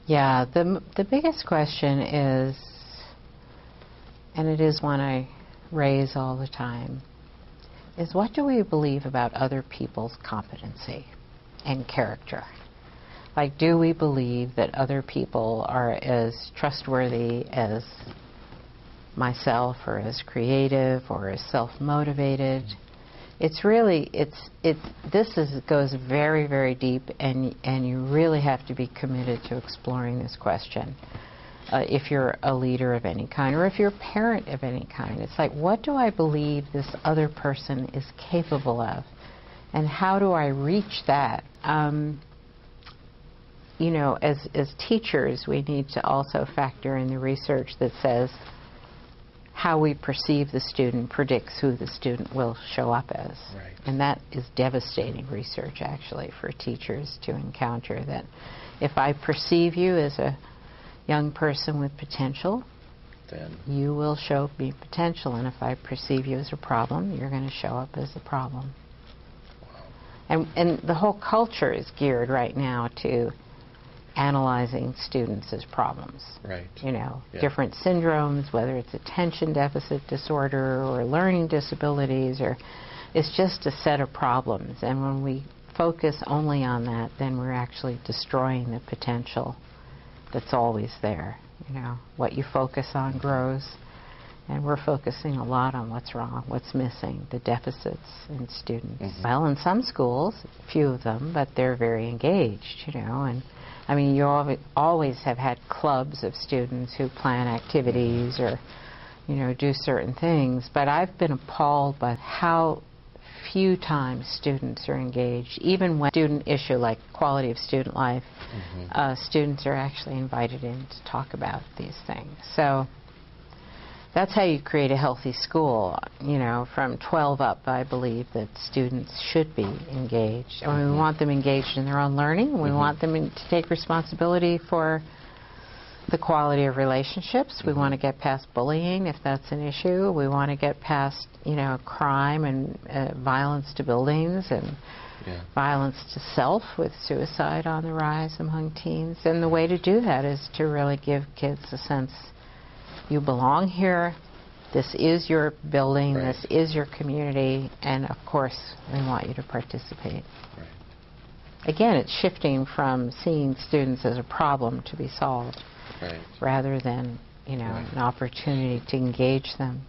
Yeah, the biggest question is, and it is one I raise all the time, is what do we believe about other people's competency and character? Like, do we believe that other people are as trustworthy as myself, or as creative, or as self-motivated? It's really, goes very, very deep, and you really have to be committed to exploring this question. If you're a leader of any kind, or if you're a parent of any kind, it's like, what do I believe this other person is capable of, and how do I reach that? You know, as teachers, we need to also factor in the research that says how we perceive the student predicts who the student will show up as. Right. And that is devastating research, actually, for teachers to encounter, that if I perceive you as a young person with potential, then you will show me potential. And if I perceive you as a problem, you're going to show up as a problem. wow. And the whole culture is geared right now to analyzing students as problems. Right. You know, Yeah. different syndromes, whether it's attention deficit disorder or learning disabilities, or it's just a set of problems. And when we focus only on that, then we're actually destroying the potential that's always there. You know, what you focus on grows, and we're focusing a lot on what's wrong, what's missing, the deficits in students. Mm-hmm. Well, in some schools, a few of them, but they're very engaged, you know, and I mean, you always have had clubs of students who plan activities or, you know, do certain things, but I've been appalled by how few times students are engaged. Even when student issue like quality of student life, Mm-hmm. Students are actually invited in to talk about these things. So that's how you create a healthy school. You know, from 12 up, I believe that students should be engaged. I mean, Mm-hmm. we want them engaged in their own learning. We Mm-hmm. want them to take responsibility for the quality of relationships. We Mm-hmm. want to get past bullying, if that's an issue. We want to get past, you know, crime and violence to buildings, and Yeah. violence to self, with suicide on the rise among teens. And the way to do that is to really give kids a sense, you belong here, this is your building, Right. this is your community, and of course we want you to participate. Right. Again, it's shifting from seeing students as a problem to be solved, Right. rather than, you know, Right. an opportunity to engage them.